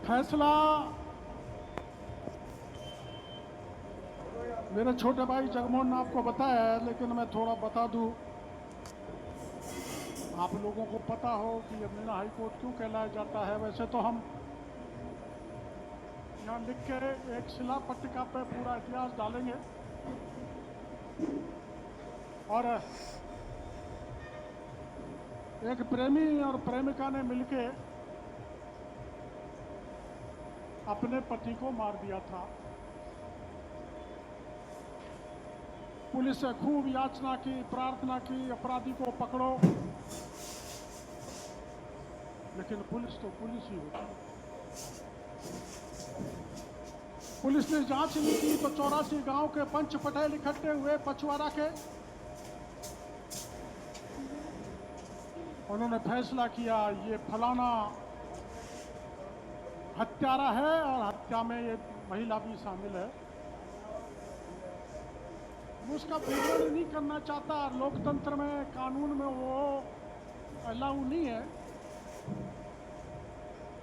फैसला मेरे छोटे भाई जगमोहन ने आपको बताया है, लेकिन मैं थोड़ा बता दूं, आप लोगों को पता हो कि ये मीना हाई कोर्ट क्यों कहलाया जाता है। वैसे तो हम यहाँ लिख के एक शिला पट्टिका पे पूरा इतिहास डालेंगे और एक प्रेमी और प्रेमिका ने मिलके अपने पति को मार दिया था। पुलिस से खूब याचना की, प्रार्थना की, अपराधी को पकड़ो, लेकिन पुलिस तो पुलिस ही होती है। पुलिस ने जांच नहीं की तो 84 गांव के पंच पटेल इकट्ठे हुए पछवाड़ा के। उन्होंने फैसला किया ये फलाना हत्यारा है और हत्या में ये महिला भी शामिल है। उसका विवरण नहीं करना चाहता, लोकतंत्र में, कानून में वो अलाउ नहीं है।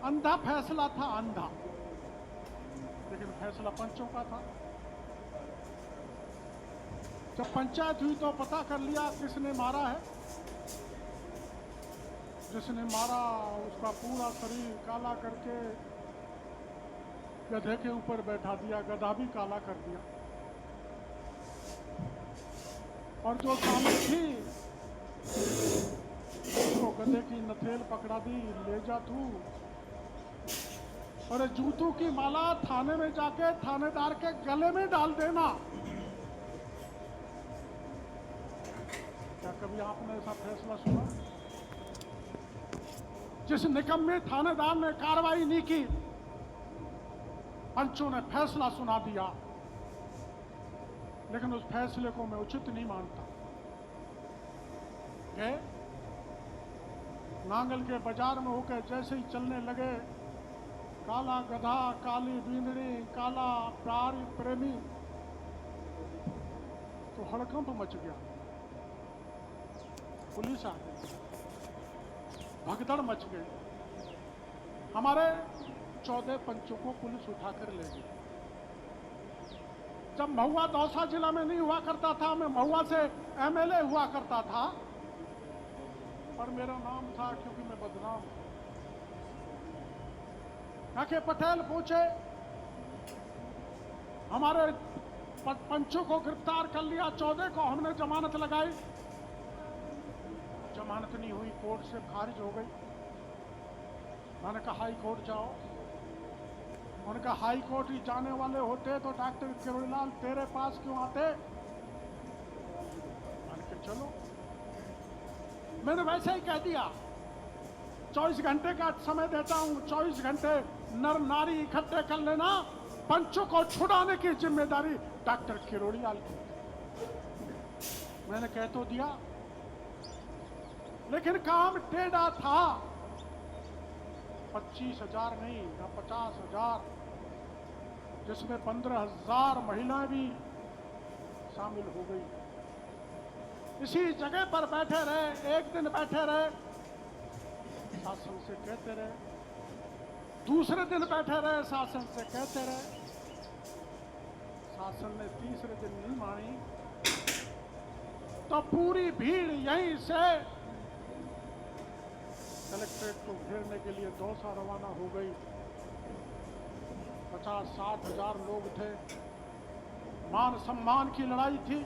अंधा फैसला था, अंधा, लेकिन फैसला पंचों का था। जब पंचायत हुई तो पता कर लिया किसने मारा है। जिसने मारा उसका पूरा शरीर काला करके गधे के ऊपर बैठा दिया, गधा भी काला कर दिया। और जो शामिल थी उसको गधे की नथेल पकड़ा दी, ले जा तू। और जूतों की माला थाने में जाके थानेदार के गले में डाल देना। क्या कभी आपने ऐसा फैसला सुना? जिस निकम्मे थानेदार ने कार्रवाई नहीं की, पंचों ने फैसला सुना दिया। लेकिन उस फैसले को मैं उचित नहीं मानता। नांगल के बाजार में होकर जैसे ही चलने लगे, काला गधा, काली बींदड़ी, काला प्रेमी, तो हड़कंप मच गया। पुलिस आ गई, भगदड़ मच गई। हमारे 14 पंचों को पुलिस उठाकर ले गई। जब महुआ दौसा जिला में नहीं हुआ करता था, मैं महुआ से एमएलए हुआ करता था, और मेरा नाम था क्योंकि मैं बदनाम। आके पटेल पूछे, हमारे पंचों को गिरफ्तार कर लिया, 14 को हमने जमानत लगाई, जमानत नहीं हुई, कोर्ट से खारिज हो गई। मैंने कहा हाई कोर्ट जाओ। उनका हाई कोर्ट ही जाने वाले होते तो डॉक्टर किरोड़ीलाल तेरे पास क्यों आते? मैंने कहा चलो। मैंने वैसे ही कह दिया, 24 घंटे का समय देता हूं, 24 घंटे नर नारी इकट्ठे कर लेना, पंचों को छुड़ाने की जिम्मेदारी डॉक्टर किरोड़ीलाल की। मैंने कह तो दिया, लेकिन काम टेढ़ा था। 25,000 नहीं या 50,000, जिसमें 15,000 महिलाएं भी शामिल हो गई। इसी जगह पर बैठे रहे, एक दिन बैठे रहे, शासन से कहते रहे, दूसरे दिन बैठे रहे, शासन से कहते रहे। शासन ने तीसरे दिन नहीं मानी तो पूरी भीड़ यहीं से कलेक्ट्रेट को घेरने के लिए दौसा रवाना हो गई। 50-60 हजार लोग थे। मान सम्मान की लड़ाई थी।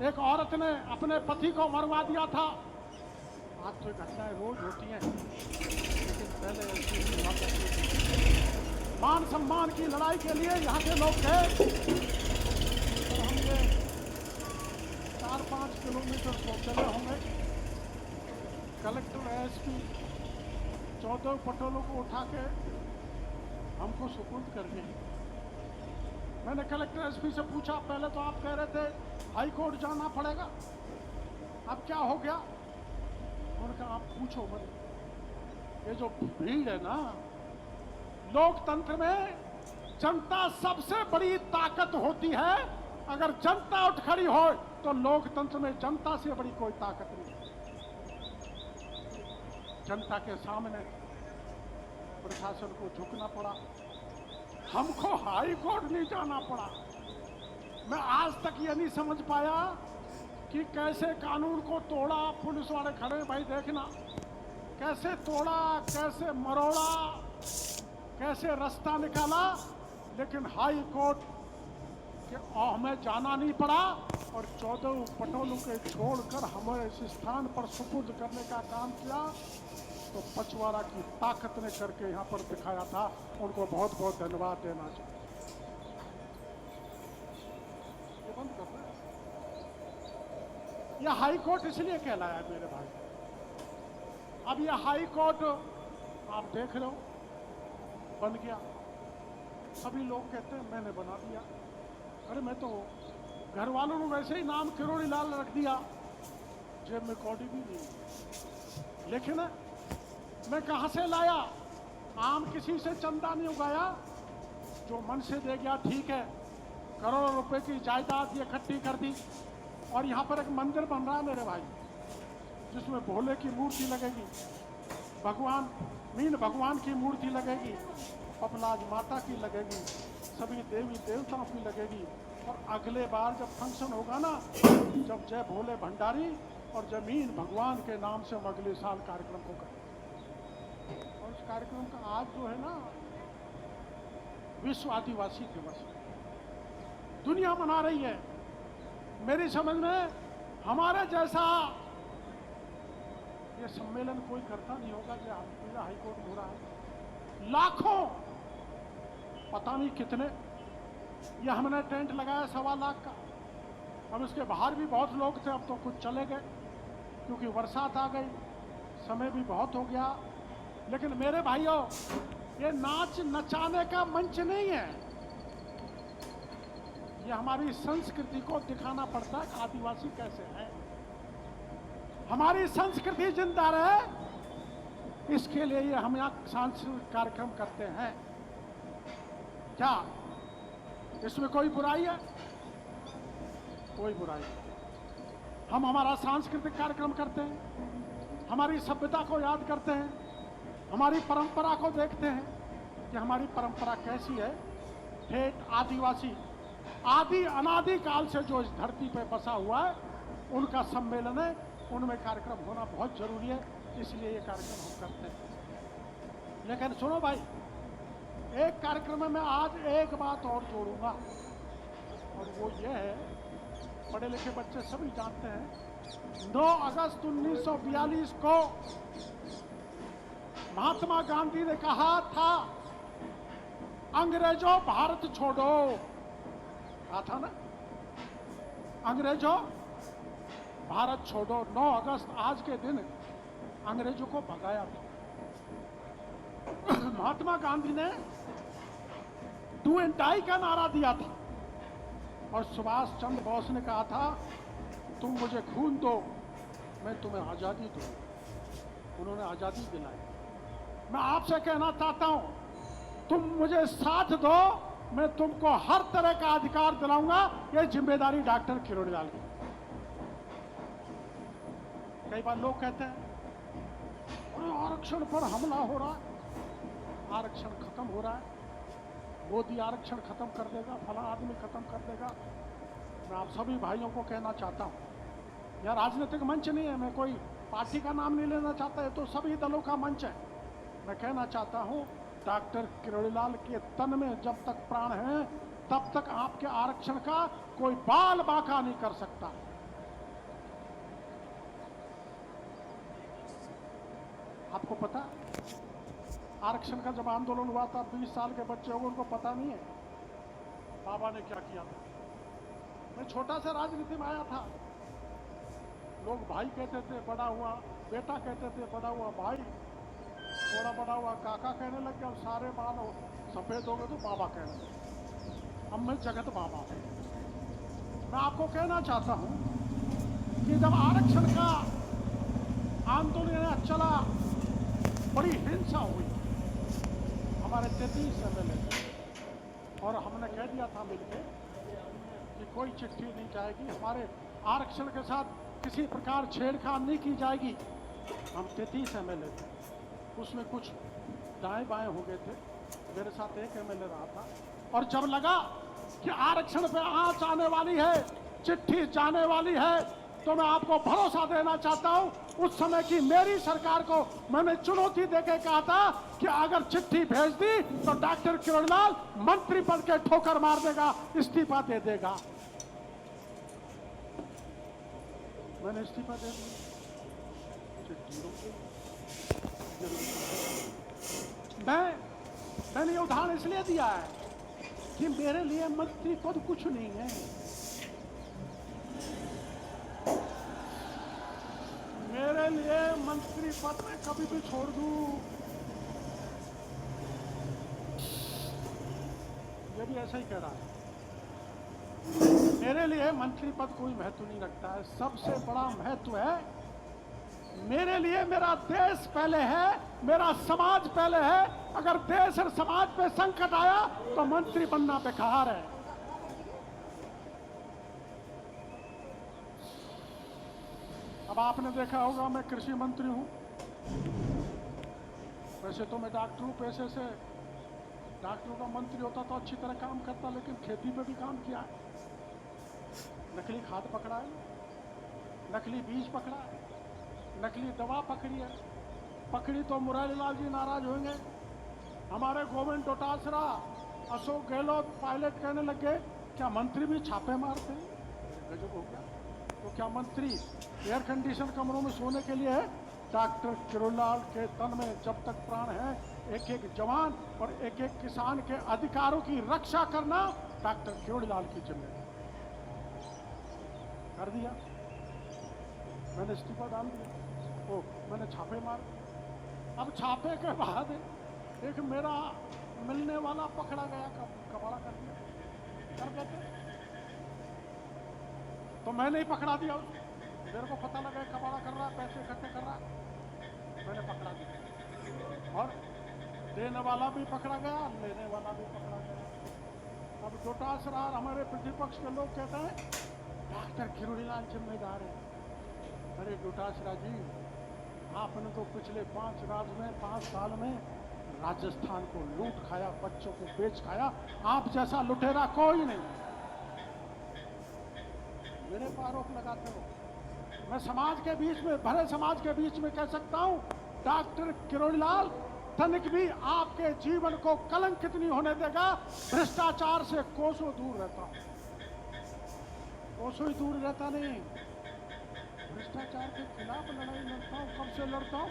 एक औरत ने अपने पति को मरवा दिया था। आज तो घटनाएं रोज होती हैं, लेकिन पहले ऐसी हुआ करती थी। मान सम्मान की लड़ाई के लिए यहाँ के लोग थे। तो हम ये 4-5 किलोमीटर तो चले होंगे। कलेक्टर एसपी 14 पटोलों को उठा के हमको सुपुर्द कर गए। मैंने कलेक्टर एसपी से पूछा, पहले तो आप कह रहे थे हाई कोर्ट जाना पड़ेगा, अब क्या हो गया? उन्होंने कहा आप पूछो मत। ये जो भीड़ है ना, लोकतंत्र में जनता सबसे बड़ी ताकत होती है। अगर जनता उठ खड़ी हो तो लोकतंत्र में जनता से बड़ी कोई ताकत नहीं। जनता के सामने प्रशासन को झुकना पड़ा, हमको हाई कोर्ट नहीं जाना पड़ा। मैं आज तक ये नहीं समझ पाया कि कैसे कानून को तोड़ा। पुलिस वाले खड़े, भाई देखना कैसे तोड़ा, कैसे मरोड़ा, कैसे रास्ता निकाला, लेकिन हाई कोर्ट के हमें जाना नहीं पड़ा और 14 पटोलों के छोड़कर हमें इस स्थान पर सुपुर्द करने का काम किया। तो पचवाड़ा की ताकत ने करके यहाँ पर दिखाया था, उनको बहुत बहुत धन्यवाद देना चाहिए। ये बंद कर रहे हैं। यह हाई कोर्ट इसलिए कहलाया मेरे भाई। अब यह हाई कोर्ट आप देख रहे हो बन गया। सभी लोग कहते हैं मैंने बना दिया। अरे मैं तो घर वालों ने वैसे ही नाम किरोड़ी लाल रख दिया, जेब में कौड़ी भी नहीं। लेकिन मैं कहां से लाया? आम किसी से चंदा नहीं उगाया, जो मन से दे गया ठीक है। करोड़ों रुपए की जायदाद इकट्ठी कर दी और यहाँ पर एक मंदिर बन रहा है मेरे भाई, जिसमें भोले की मूर्ति लगेगी, भगवान की मूर्ति लगेगी, पपलाज माता की लगेगी, सभी देवी देवताओं की लगेगी। और अगले बार जब फंक्शन होगा ना, जब जय भोले भंडारी और जमीन भगवान के नाम से हम अगले साल कार्यक्रम होगा। और उस कार्यक्रम का आज जो है ना विश्व आदिवासी दिवस दुनिया मना रही है। मेरी समझ में हमारे जैसा ये सम्मेलन कोई करता नहीं होगा जो पूरा हाईकोर्ट हो रहा है। लाखों, पता नहीं कितने, ये हमने टेंट लगाया 1.25 लाख का। अब इसके बाहर भी बहुत लोग थे, अब तो कुछ चले गए क्योंकि बरसात आ गई, समय भी बहुत हो गया। लेकिन मेरे भाइयों, ये नाच नचाने का मंच नहीं है, ये हमारी संस्कृति को दिखाना पड़ता है कि आदिवासी कैसे है, हमारी संस्कृति जिंदा रहे, इसके लिए ये हम यहाँ सांस्कृतिक कार्यक्रम करते हैं। क्या इसमें कोई बुराई है? कोई बुराई नहीं। हम हमारा सांस्कृतिक कार्यक्रम करते हैं, हमारी सभ्यता को याद करते हैं, हमारी परंपरा को देखते हैं कि हमारी परंपरा कैसी है। ठेठ आदिवासी आदि अनादि काल से जो इस धरती पे बसा हुआ है, उनका सम्मेलन है, उनमें कार्यक्रम होना बहुत जरूरी है, इसलिए ये कार्यक्रम हम करते हैं। लेकिन सुनो भाई, एक कार्यक्रम में मैं आज एक बात और जोड़ूंगा, और वो ये है, पढ़े लिखे बच्चे सभी जानते हैं, 9 अगस्त 1942 को महात्मा गांधी ने कहा था, अंग्रेजों भारत छोड़ो। कहा था ना, अंग्रेजों भारत छोड़ो। 9 अगस्त आज के दिन अंग्रेजों को भगाया था। महात्मा गांधी ने डू एंड डाई का नारा दिया था और सुभाष चंद्र बोस ने कहा था, तुम मुझे खून दो, मैं तुम्हें आजादी दूं। उन्होंने आजादी दिलाई। मैं आपसे कहना चाहता हूं, तुम मुझे साथ दो, मैं तुमको हर तरह का अधिकार दिलाऊंगा। ये जिम्मेदारी डॉक्टर किरोड़ी लाल की। कई बार लोग कहते हैं आरक्षण पर हमला हो रहा है, आरक्षण खत्म हो रहा है, मोदी आरक्षण खत्म कर देगा, फला आदमी खत्म कर देगा। मैं आप सभी भाइयों को कहना चाहता हूं, यह राजनीतिक मंच नहीं है, मैं कोई पार्टी का नाम नहीं लेना चाहता, है तो सभी दलों का मंच है। मैं कहना चाहता हूं, डॉक्टर किरोड़ी लाल के तन में जब तक प्राण है, तब तक आपके आरक्षण का कोई बाल बाका नहीं कर सकता। आपको पता, आरक्षण का जब आंदोलन हुआ था, 20 साल के बच्चे होंगे, उनको पता नहीं है बाबा ने क्या किया था। मैं छोटा सा राजनीति में आया था, लोग भाई कहते थे, बड़ा हुआ बेटा कहते थे, बड़ा हुआ भाई, थोड़ा बड़ा हुआ काका कहने लग गया, अब सारे बाल सफेद हो गए तो बाबा कहने लगे। अब मैं जगत बाबा हूं। मैं आपको कहना चाहता हूं कि जब आरक्षण का आंदोलन चला, बड़ी हिंसा हुई, हमारे 33 MLA, और हमने कह दिया था मिलकर कि कोई चिट्ठी नहीं जाएगी, हमारे आरक्षण के साथ किसी प्रकार छेड़छाड़ नहीं की जाएगी। हम 33 MLA थे, उसमें कुछ दाएं बाएं हो गए थे। मेरे साथ एक एमएलए रहा था, और जब लगा कि आरक्षण पे आंच आने वाली है, चिट्ठी जाने वाली है, तो मैं आपको भरोसा देना चाहता हूं, उस समय की मेरी सरकार को मैंने चुनौती देके कहा था कि अगर चिट्ठी भेज दी तो डॉक्टर किरोड़ीलाल मंत्री पद के ठोकर मार देगा, इस्तीफा दे देगा। मैंने इस्तीफा दे दिया। मैंने ये उदाहरण इसलिए दिया है कि मेरे लिए मंत्री पद कुछ नहीं है। मेरे लिए मंत्री पद में कभी भी छोड़ दूं, ये भी ऐसा ही कह रहा है। मेरे लिए मंत्री पद कोई महत्व नहीं रखता है। सबसे बड़ा महत्व है मेरे लिए मेरा देश पहले है, मेरा समाज पहले है। अगर देश और समाज पे संकट आया तो मंत्री बनना बेकार है। अब आपने देखा होगा मैं कृषि मंत्री हूं। वैसे तो मैं डॉक्टर हूं पेशे से। डॉक्टरों का मंत्री होता तो अच्छी तरह काम करता, लेकिन खेती पे भी काम किया है। नकली खाद पकड़ा है, नकली बीज पकड़ा है, नकली दवा पकड़ी है। पकड़ी तो मुरारीलाल जी नाराज होंगे। हमारे गोविंद डोटासरा, अशोक गहलोत पायलट कहने लगे क्या मंत्री भी छापे मारते हैं? गजब हो गया। तो क्या मंत्री एयर कंडीशन कमरों में सोने के लिए है? डॉक्टर किरोड़ीलाल के तन में जब तक प्राण है, एक एक जवान और एक एक किसान के अधिकारों की रक्षा करना डॉक्टर किरोड़ीलाल की जिम्मेदारी। कर दिया, मैंने इस्तीफा डाल दिया। ओ, मैंने छापे मार। अब छापे के बाद एक मेरा मिलने वाला पकड़ा गया, कबाड़ा कर दिया, कर देते तो मैंने ही पकड़ा दिया। मेरे को पता लगा कबाड़ा कर रहा, पैसे इकट्ठे कर रहा, मैंने पकड़ा दिया। और देने वाला भी पकड़ा गया, लेने वाला भी पकड़ा गया। अब डोटासरा हमारे प्रतिपक्ष के लोग कहते हैं डॉक्टर किरोड़ीलाल जिम्मेदार है। अरे डोटासरा जी, आपने तो पिछले 5 साल में राजस्थान को लूट खाया, बच्चों को बेच खाया। आप जैसा लुटेरा कोई नहीं। मेरे पर आरोप लगाते हो। मैं समाज के बीच में, भरे समाज के बीच में कह सकता हूं डॉक्टर किरोड़ीलाल तनिक भी आपके जीवन को कलंकित नहीं होने देगा। भ्रष्टाचार से कोसों दूर रहता, कोसों ही दूर रहता नहीं। भ्रष्टाचार के खिलाफ लड़ाई लड़ता हूं। कब से लड़ता हूं?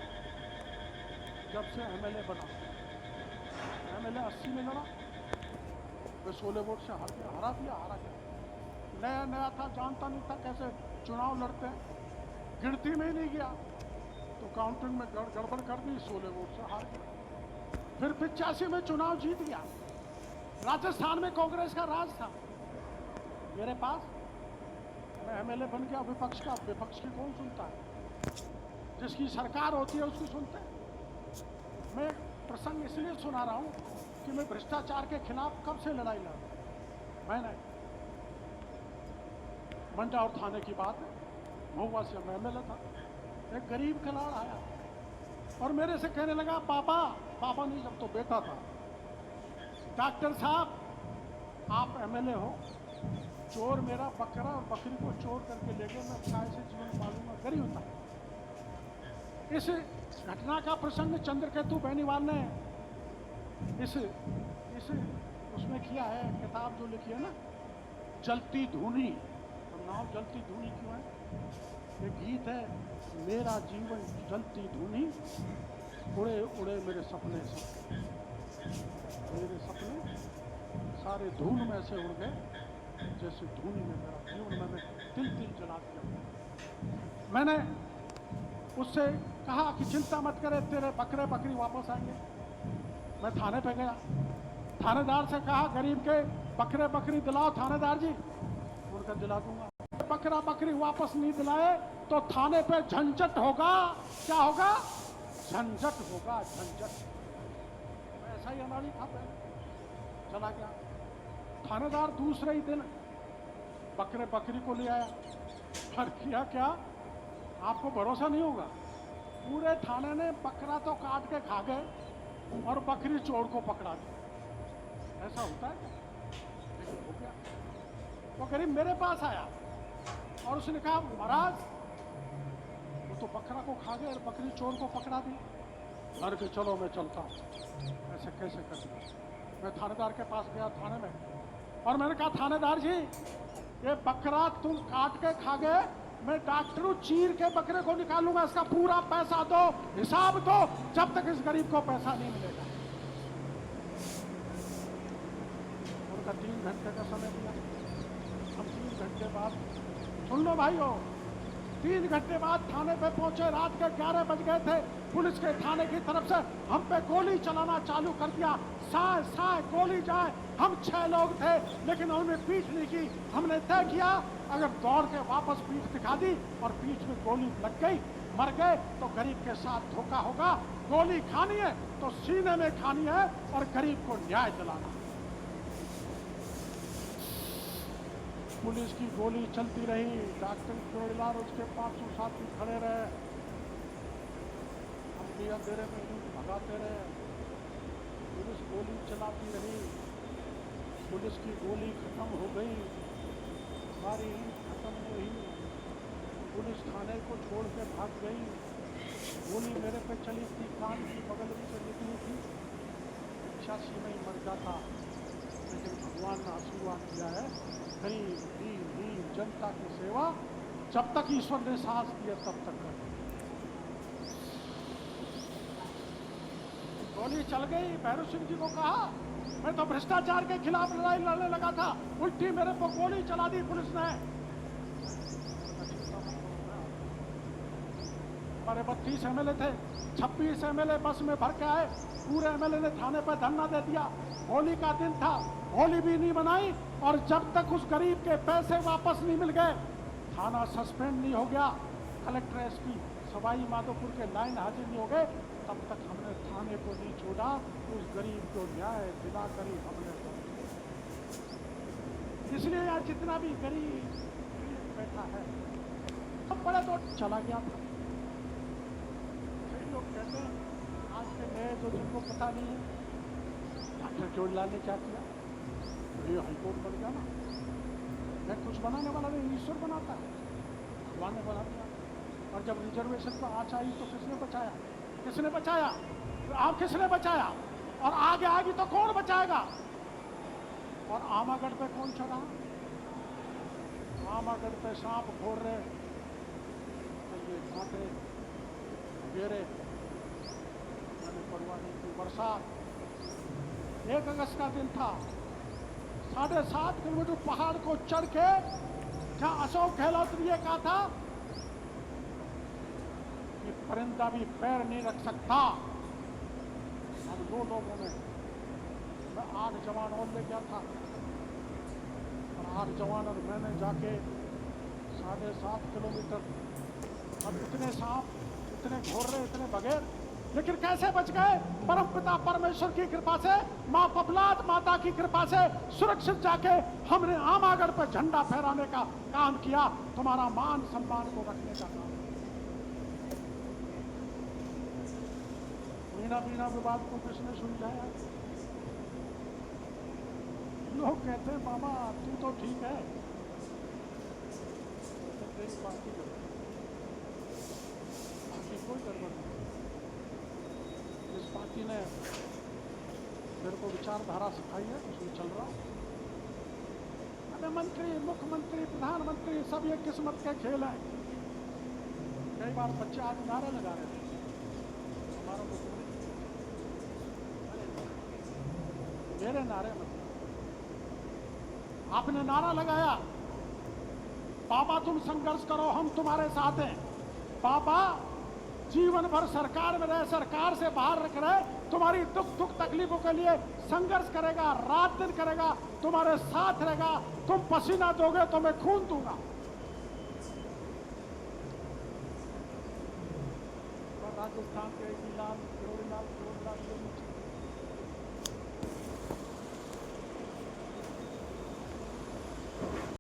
जब से एमएलए बना। एमएलए 80 में लड़ा, मैं 16 वोट से हरा दिया। नया था, जानता नहीं था कैसे चुनाव लड़ते हैं, गिनती में ही नहीं गया तो काउंटिंग में गड़बड़ कर दी, 16 वोट से हार गया। फिर 85 में चुनाव जीत गया। राजस्थान में कांग्रेस का राज था मेरे पास। मैं एमएलए बन गया विपक्ष का। विपक्ष की कौन सुनता है? जिसकी सरकार होती है उसकी सुनते हैं। मैं प्रसंग इसलिए सुना रहा हूं कि मैं भ्रष्टाचार के खिलाफ कब से लड़ाई लड़ रहा हूं। मैंने मंडा और थाने की बात है, महुआ से मैं एमएलए था। एक गरीब खिलाड़ आया और मेरे से कहने लगा, पापा नहीं, जब तो बेटा था, डॉक्टर साहब आप एमएलए हो, चोर मेरा बकरा और बकरी को चोर करके ले गए, मैं काय से जीवन पालूंगा? गरीब था। इस घटना का प्रसंग चंद्रकेतु बेनीवाल ने इस उसमें किया है, किताब जो लिखी है ना, जलती धूनी। तो नाम जलती धूनी क्यों है? ये गीत है, मेरा जीवन जलती धूनी, उड़े उड़े मेरे सपने सब, मेरे सपने सारे धूल में से उड़ गए, जैसे धूनी में मेरा जीवन मैंने तिल तिल जला दिया। मैंने उससे कहा कि चिंता मत करे, तेरे बकरे बकरी वापस आएंगे। मैं थाने पे गया, थानेदार से कहा गरीब के बकरे बकरी दिलाओ थानेदार जी। उनका दिला दूंगा। बकरा बकरी वापस नहीं दिलाए तो थाने पे झंझट होगा। क्या होगा? झंझट होगा, झंझट। ऐसा ही अनाड़ी था पहले। चला गया थानेदार, दूसरे ही दिन बकरे बकरी को ले आया। और किया क्या? आपको भरोसा नहीं होगा, पूरे थाने ने बकरा तो काट के खा गए और बकरी चोर को पकड़ा दिया। ऐसा होता है क्या? लेकिन हो गया। वो गरीब मेरे पास आया और उसने कहा महाराज वो तो बकरा को खा गए और बकरी चोर को पकड़ा दी। घर के चलो मैं चलता हूँ, ऐसे कैसे कर दिया। मैं थानेदार के पास गया थाने में और मैंने कहा थानेदार जी ये बकरा तुम काट के खा गए, मैं डॉक्टरों चीर के बकरे को निकालूंगा, इसका पूरा पैसा दो, हिसाब दो, जब तक इस गरीब को पैसा नहीं मिलेगा। उनका 3 घंटे का समय दिया। हम 3 घंटे बाद, सुन लो भाइयों, 3 घंटे बाद थाने पे पहुंचे। रात के 11 बज गए थे। पुलिस के थाने की तरफ से हम पे गोली चलाना चालू कर दिया। साए साए गोली जाए। हम 6 लोग थे लेकिन उन्होंने पीठ नहीं की। हमने तय किया अगर दौड़ के वापस पीठ दिखा दी और पीठ में गोली लग गई, मर गए, तो गरीब के साथ धोखा होगा। गोली खानी है तो सीने में खानी है और गरीब को न्याय दिलाना। पुलिस की गोली चलती रही। डॉक्टर चोरीलाल उसके 500 साथी खड़े रहे। हम भी अंधेरे में यूं भगाते रहे। पुलिस गोली चलाती रही। पुलिस की गोली खत्म हो गई, हमारी खत्म हुई। पुलिस थाने को छोड़ के भाग गई। गोली मेरे पे चली थी, कान की बगल से निकली थी। 86 में ही मर जाता, लेकिन भगवान ने आशीर्वाद किया है गरीब दीन जनता की सेवा जब तक ईश्वर ने सांस दिया तब तक कर। गोली चल गई। भैरव सिंह जी को कहा मैं तो भ्रष्टाचार के खिलाफ लड़ाई लड़ने लगा था, उल्टी मेरे को गोली चला दी पुलिस ने। हमारे 32 एमएलए थे, 26 एमएलए बस में भर के आए। पूरे एमएलए ने थाने पर धरना दे दिया। होली का दिन था, होली भी नहीं मनाई और जब तक उस गरीब के पैसे वापस नहीं मिल गए, थाना सस्पेंड नहीं हो गया, कलेक्टर एसपी सवाई माधोपुर के लाइन हाजिर नहीं हो गए, तब तक हमने थाने को नहीं छोड़ा। उस गरीब को न्याय दिलाकर ही हमने। इसलिए यहाँ जितना भी गरीब बैठा है सब बड़े तो चला गया था। कई लोग कहते हैं आज के नए तो जिनको पता नहीं है डॉक्टर चोरीलाल ने क्या किया, ये हाईकोर्ट बन गया ना। मैं कुछ बनाने वाला नहीं, ईश्वर बनाता है, भगवान ने बना दिया। और जब रिजर्वेशन पर आँच आई तो किसने बचाया? किसने बचाया? आप किसने बचाया? और आगे आएगी तो कौन बचाएगा? और आमागढ़ पे कौन चढ़ा? आमागढ़ पे सांप घोर रहे, ये कांटे घेरे, मैंने परवाह नहीं की। बरसात, 1 अगस्त का दिन था। 7.5 किलोमीटर पहाड़ को चढ़ के जहां अशोक गहलोत ने कहा था कि परिंदा भी पैर नहीं रख सकता, हम 2 लोगों ने, मैं 8 जवान और ले गया था और 8 जवान और मैंने जाके 7.5 किलोमीटर, और इतने सांप, इतने घोर रहे, इतने बगैर, लेकिन कैसे बच गए? परमपिता परमेश्वर की कृपा से, मां पपलाद माता की कृपा से सुरक्षित जाके हमने आमागढ़ पर झंडा फहराने का काम किया, तुम्हारा मान सम्मान को रखने का काम। मीना विवाद को किसने सुलझाया? लोग कहते हैं मामा तू तो ठीक है, तेरी पार्टी कोई गड़बड़ नहीं। इस पार्टी ने मेरे को विचारधारा सिखाई है, उसमें चल रहा। अरे मंत्री, मुख्यमंत्री, प्रधानमंत्री सब ये किस्मत के खेल हैं। कई बार बच्चे आज नारे लगा रहे थे, हमारा मुख्यमंत्री, मेरे नारे मतलब आपने नारा लगाया बाबा तुम संघर्ष करो, हम तुम्हारे साथ हैं। बाबा जीवन भर सरकार में रहे, सरकार से बाहर रख रहे, तुम्हारी दुख तकलीफों के लिए संघर्ष करेगा, रात दिन करेगा, तुम्हारे साथ रहेगा। तुम पसीना दोगे तो मैं खून दूंगा। राजस्थान के लाल